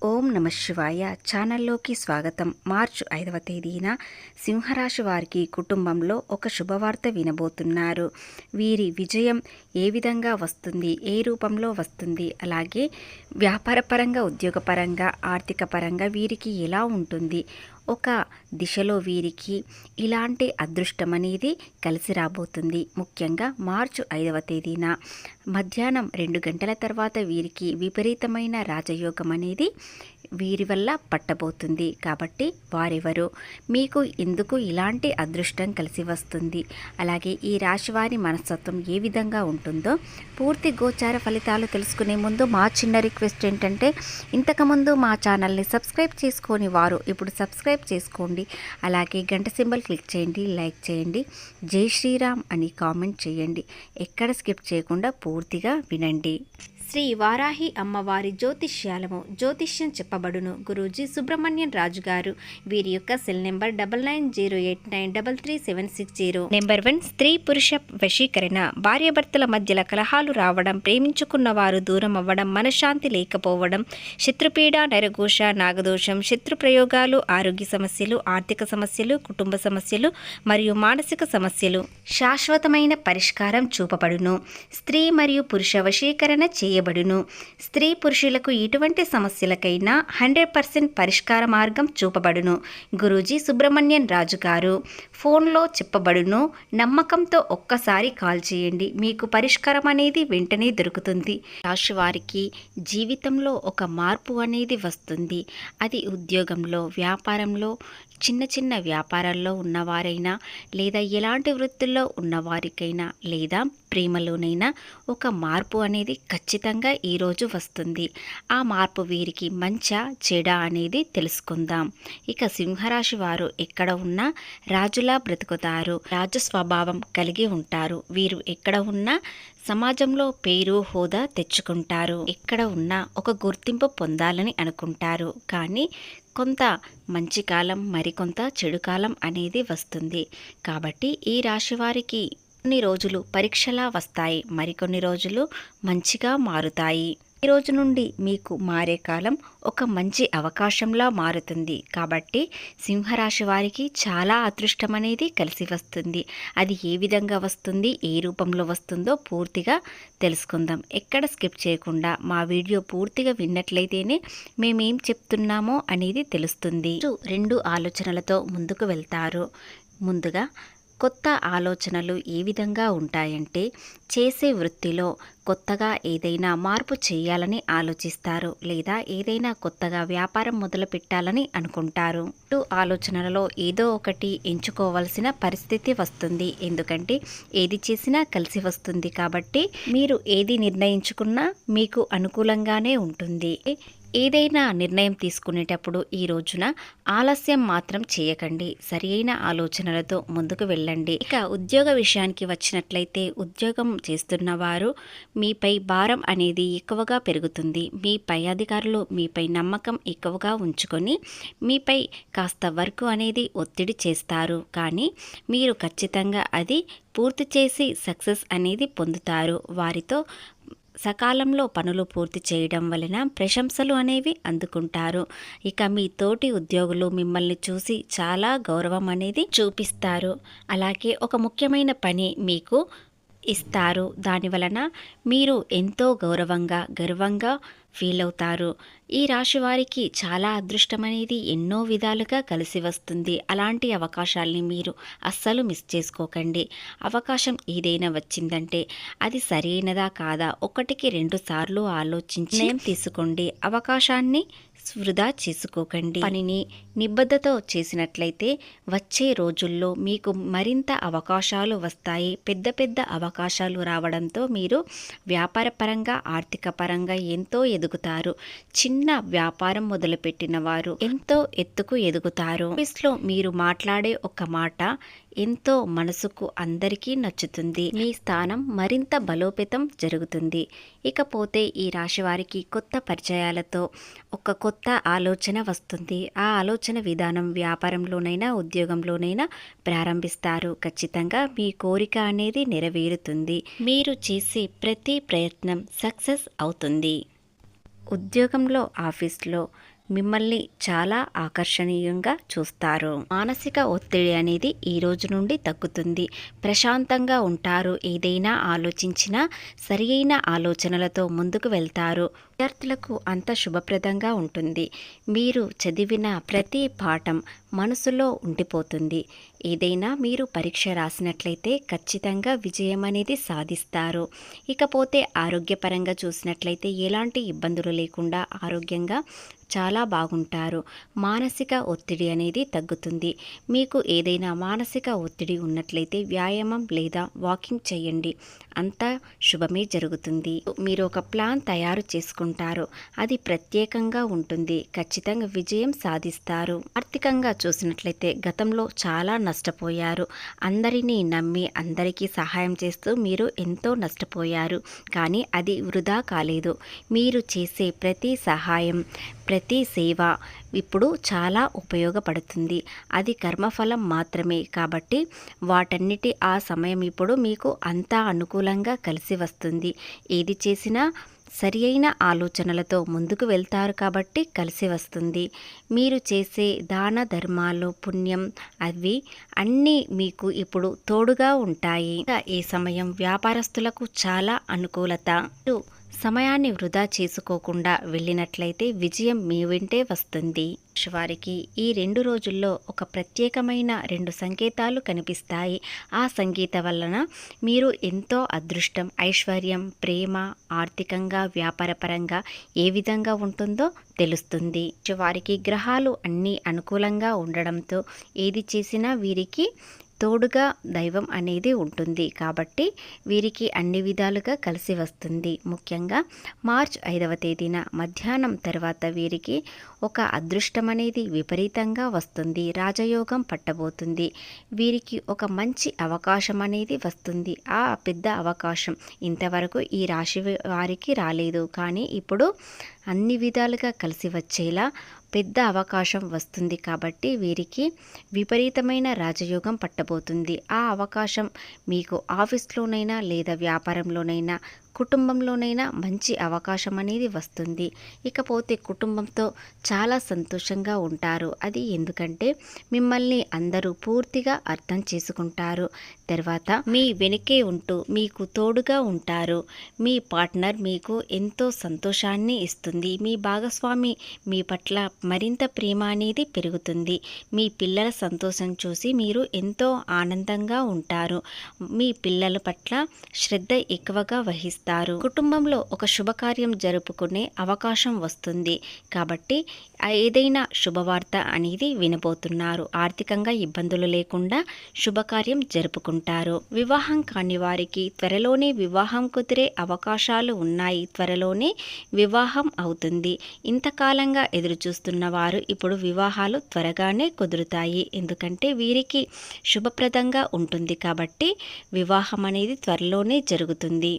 ఓం నమ శివాయ ఛానల్లోకి స్వాగతం. మార్చి 5వ తేదీన సింహరాశి వారికి కుటుంబంలో ఒక శుభవార్త వినబోతున్నారు. వీరి విజయం ఏ విధంగా వస్తుంది, ఏ రూపంలో వస్తుంది, అలాగే వ్యాపారపరంగా, ఉద్యోగపరంగా, ఆర్థిక పరంగా వీరికి ఎలా ఉంటుంది, ఒక దిశలో వీరికి ఇలాంటి అదృష్టం అనేది కలిసి రాబోతుంది. ముఖ్యంగా మార్చి 5వ తేదీన మధ్యాహ్నం 2 గంటల తర్వాత వీరికి విపరీతమైన రాజయోగం అనేది వీరి వల్ల పట్టబోతుంది. కాబట్టి వారెవరు, మీకు ఎందుకు ఇలాంటి అదృష్టం కలిసి వస్తుంది, అలాగే ఈ రాశి వారి మనస్తత్వం ఏ విధంగా ఉంటుందో పూర్తి గోచార ఫలితాలు తెలుసుకునే ముందు మా చిన్న రిక్వెస్ట్ ఏంటంటే, ఇంతకుముందు మా ఛానల్ని సబ్స్క్రైబ్ చేసుకొని వారు ఇప్పుడు సబ్స్క్రైబ్ చేసుకోండి. అలాగే గంట సింబల్ క్లిక్ చేయండి, లైక్ చేయండి, జై శ్రీరామ్ అని కామెంట్ చేయండి. ఎక్కడ స్కిప్ చేయకుండా పూర్తిగా వినండి. శ్రీ వారాహి అమ్మవారి జ్యోతిష్యాలము జ్యోతిష్యం చెప్పబడును. గురూజీ సుబ్రహ్మణ్యం రాజు గారు. వీరి యొక్క సెల్ నెంబర్ 9908933760. నెంబర్ 1, స్త్రీ పురుష వశీకరణ. భార్యాభర్తల మధ్యలో కలహాలు రావడం, ప్రేమించుకున్న వారు దూరం అవ్వడం, మనశ్శాంతి లేకపోవడం, శత్రుపీడ, నరఘోష, నాగదోషం, శత్రు ప్రయోగాలు, ఆరోగ్య సమస్యలు, ఆర్థిక సమస్యలు, కుటుంబ సమస్యలు మరియు మానసిక సమస్యలు శాశ్వతమైన పరిష్కారం చూపబడును. స్త్రీ మరియు పురుష వశీకరణ చేయబడును. స్త్రీ పురుషులకు ఎటువంటి సమస్యలకైనా 100% పరిష్కార మార్గం చూపబడును. గురూజీ సుబ్రహ్మణ్యం రాజు గారు. ఫోన్లో చెప్పబడును. నమ్మకంతో ఒక్కసారి కాల్ చేయండి, మీకు పరిష్కారం అనేది వెంటనే దొరుకుతుంది. రాశి వారికి జీవితంలో ఒక మార్పు అనేది వస్తుంది. అది ఉద్యోగంలో, వ్యాపారంలో, చిన్న చిన్న వ్యాపారాల్లో ఉన్నవారైనా, లేదా ఎలాంటి వృత్తుల్లో ఉన్నవారికైనా, లేదా ప్రేమలోనైనా ఒక మార్పు అనేది ఖచ్చితంగా ఈరోజు వస్తుంది. ఆ మార్పు వీరికి మంచా చెడా అనేది తెలుసుకుందాం. ఇక సింహరాశి వారు ఎక్కడ ఉన్నా రాజులా బ్రతుకుతారు. రాజు స్వభావం కలిగి ఉంటారు. వీరు ఎక్కడ ఉన్నా సమాజంలో పేరు, హోదా తెచ్చుకుంటారు. ఎక్కడ ఉన్నా ఒక గుర్తింపు పొందాలని అనుకుంటారు. కానీ కొంత మంచి కాలం, మరికొంత చెడు కాలం అనేది వస్తుంది. కాబట్టి ఈ రాశి వారికి కొన్ని రోజులు పరీక్షలా వస్తాయి, మరికొన్ని రోజులు మంచిగా మారుతాయి. ఈ రోజు నుండి మీకు మారే కాలం ఒక మంచి అవకాశంలా మారుతుంది. కాబట్టి సింహరాశి వారికి చాలా అదృష్టం అనేది కలిసి వస్తుంది. అది ఏ విధంగా వస్తుంది, ఏ రూపంలో వస్తుందో పూర్తిగా తెలుసుకుందాం. ఎక్కడ స్కిప్ చేయకుండా మా వీడియో పూర్తిగా విన్నట్లయితేనే మేమేం చెప్తున్నామో అనేది తెలుస్తుంది. 2 ఆలోచనలతో ముందుకు వెళ్తారు. ముందుగా కొత్త ఆలోచనలు ఏ విధంగా ఉంటాయంటే, చేసే వృత్తిలో కొత్తగా ఏదైనా మార్పు చేయాలని ఆలోచిస్తారు, లేదా ఏదైనా కొత్తగా వ్యాపారం మొదలు పెట్టాలని అనుకుంటారు. ఆలోచనలలో ఏదో ఒకటి ఎంచుకోవాల్సిన పరిస్థితి వస్తుంది. ఎందుకంటే ఏది చేసినా కలిసి వస్తుంది. కాబట్టి మీరు ఏది నిర్ణయించుకున్నా మీకు అనుకూలంగానే ఉంటుంది. ఏదైనా నిర్ణయం తీసుకునేటప్పుడు ఈ రోజున ఆలస్యం మాత్రం చేయకండి. సరియైన ఆలోచనలతో ముందుకు వెళ్ళండి. ఇక ఉద్యోగ విషయానికి వచ్చినట్లయితే, ఉద్యోగం చేస్తున్న వారు మీపై భారం అనేది ఎక్కువగా పెరుగుతుంది. మీ పై అధికారులు మీపై నమ్మకం ఎక్కువగా ఉంచుకొని మీపై కాస్త వర్క్ అనేది ఒత్తిడి చేస్తారు. కానీ మీరు ఖచ్చితంగా అది పూర్తి చేసి సక్సెస్ అనేది పొందుతారు. వారితో సకాలంలో పనులు పూర్తి చేయడం వలన ప్రశంసలు అనేవి అందుకుంటారు. ఇక మీ తోటి ఉద్యోగులు మిమ్మల్ని చూసి చాలా గౌరవం అనేది చూపిస్తారు. అలాగే ఒక ముఖ్యమైన పని మీకు ఇస్తారు. దాని వలన మీరు ఎంతో గర్వంగా ఫీల్ అవుతారు. ఈ రాశి వారికి చాలా అదృష్టం అనేది ఎన్నో విధాలుగా కలిసి వస్తుంది. అలాంటి అవకాశాలని మీరు అస్సలు మిస్ చేసుకోకండి. అవకాశం ఏదైనా వచ్చిందంటే అది సరైనదా కాదా 1కి 2 సార్లు ఆలోచించి నిర్ణయం తీసుకోండి. అవకాశాన్ని వృధా చేసుకోకండి. పనిని నిబద్ధతో చేసినట్లయితే వచ్చే రోజుల్లో మీకు మరింత అవకాశాలు వస్తాయి. పెద్ద అవకాశాలు రావడంతో మీరు వ్యాపారపరంగా, ఆర్థిక పరంగా ఎంతో ఎదుగుతారు. చిన్న వ్యాపారం మొదలుపెట్టిన వారు ఎంతో ఎత్తుకు ఎదుగుతారు. ఆఫీస్లో మీరు మాట్లాడే ఒక మాట ఎంతో మనసుకు అందరికీ నచ్చుతుంది. మీ స్థానం మరింత బలోపేతం జరుగుతుంది. ఇకపోతే ఈ రాశి వారికి కొత్త పరిచయాలతో ఒక కొత్త ఆలోచన వస్తుంది. ఆ ఆలోచన విధానం వ్యాపారంలోనైనా, ఉద్యోగంలోనైనా ప్రారంభిస్తారు. ఖచ్చితంగా మీ కోరిక అనేది నెరవేరుతుంది. మీరు చేసే ప్రతి ప్రయత్నం సక్సెస్ అవుతుంది. ఉద్యోగంలో, ఆఫీస్లో మిమ్మల్ని చాలా ఆకర్షణీయంగా చూస్తారు. మానసిక ఒత్తిడి అనేది ఈ రోజు నుండి తగ్గుతుంది. ప్రశాంతంగా ఉంటారు. ఏదైనా ఆలోచించినా సరి అయిన ఆలోచనలతో ముందుకు వెళ్తారు. విద్యార్థులకు అంత శుభప్రదంగా ఉంటుంది. మీరు చదివిన ప్రతి పాఠం మనసులో ఉండిపోతుంది. ఏదైనా మీరు పరీక్ష రాసినట్లయితే ఖచ్చితంగా విజయం అనేది సాధిస్తారు. ఇకపోతే ఆరోగ్యపరంగా చూసినట్లయితే ఎలాంటి ఇబ్బందులు లేకుండా ఆరోగ్యంగా చాలా బాగుంటారు. మానసిక ఒత్తిడి అనేది తగ్గుతుంది. మీకు ఏదైనా మానసిక ఒత్తిడి ఉన్నట్లయితే వ్యాయామం లేదా వాకింగ్ చేయండి. అంతా శుభమే జరుగుతుంది. మీరు ఒక ప్లాన్ తయారు చేసుకుంటారు. అది ప్రత్యేకంగా ఉంటుంది. ఖచ్చితంగా విజయం సాధిస్తారు. ఆర్థికంగా చూసినట్లయితే గతంలో చాలా నష్టపోయారు. అందరినీ నమ్మి అందరికీ సహాయం చేస్తూ మీరు ఎంతో నష్టపోయారు. కానీ అది వృధా కాలేదు. మీరు చేసే ప్రతి సహాయం, ప్రతి సేవ ఇప్పుడు చాలా ఉపయోగపడుతుంది. అది కర్మఫలం మాత్రమే. కాబట్టి వాటన్నిటి ఆ సమయం ఇప్పుడు మీకు అంతా అనుకూలంగా కలిసి వస్తుంది. ఏది చేసినా సరి అయిన ఆలోచనలతో ముందుకు వెళ్తారు కాబట్టి కలిసి వస్తుంది. మీరు చేసే దాన ధర్మాలు, పుణ్యం అవి అన్నీ మీకు ఇప్పుడు తోడుగా ఉంటాయి. ఈ సమయం వ్యాపారస్తులకు చాలా అనుకూలత. సమయాన్ని వృధా చేసుకోకుండా వెళ్ళినట్లయితే విజయం మీ వెంటే వస్తుంది. వారికి ఈ 2 రోజుల్లో ఒక ప్రత్యేకమైన 2 సంకేతాలు కనిపిస్తాయి. ఆ సంగీత వలన మీరు ఎంతో అదృష్టం, ఐశ్వర్యం, ప్రేమ, ఆర్థికంగా, వ్యాపారపరంగా ఏ విధంగా ఉంటుందో తెలుస్తుంది. వారికి గ్రహాలు అన్నీ అనుకూలంగా ఉండడంతో ఏది చేసినా వీరికి తోడుగా దైవం అనేది ఉంటుంది. కాబట్టి వీరికి అన్ని విధాలుగా కలిసి వస్తుంది. ముఖ్యంగా మార్చి 5వ తేదీన మధ్యాహ్నం తర్వాత వీరికి ఒక అదృష్టం అనేది విపరీతంగా వస్తుంది. రాజయోగం పట్టబోతుంది. వీరికి ఒక మంచి అవకాశం అనేది వస్తుంది. ఆ పెద్ద అవకాశం ఇంతవరకు ఈ రాశి వారికి రాలేదు. కానీ ఇప్పుడు అన్ని విధాలుగా కలిసి వచ్చేలా పెద్ద అవకాశం వస్తుంది. కాబట్టి వీరికి విపరీతమైన రాజయోగం పట్టబోతుంది. ఆ అవకాశం మీకు ఆఫీస్లోనైనా లేదా వ్యాపారంలోనైనా కుటుంబంలోనైనా మంచి అవకాశం అనేది వస్తుంది. ఇకపోతే కుటుంబంతో చాలా సంతోషంగా ఉంటారు. అది ఎందుకంటే మిమ్మల్ని అందరూ పూర్తిగా అర్థం చేసుకుంటారు. తర్వాత మీ వెనుకే ఉంటూ మీకు తోడుగా ఉంటారు. మీ పార్ట్నర్ మీకు ఎంతో సంతోషాన్ని ఇస్తుంది. మీ భాగస్వామి మీ పట్ల మరింత ప్రేమ అనేది పెరుగుతుంది. మీ పిల్లల సంతోషం చూసి మీరు ఎంతో ఆనందంగా ఉంటారు. మీ పిల్లల పట్ల శ్రద్ధ ఎక్కువగా వహిస్తారు. కుటుంబంలో ఒక శుభకార్యం జరుపుకునే అవకాశం వస్తుంది. కాబట్టి ఏదైనా శుభవార్త అనేది వినబోతున్నారు. ఆర్థికంగా ఇబ్బందులు లేకుండా శుభకార్యం జరుపుకుంటారు. వివాహం కాని వారికి త్వరలోనే వివాహం కుదిరే అవకాశాలు ఉన్నాయి. త్వరలోనే వివాహం అవుతుంది. ఇంతకాలంగా ఎదురు చూస్తున్న వారు ఇప్పుడు వివాహాలు త్వరగానే కుదురుతాయి. ఎందుకంటే వీరికి శుభప్రదంగా ఉంటుంది. కాబట్టి వివాహం అనేది త్వరలోనే జరుగుతుంది.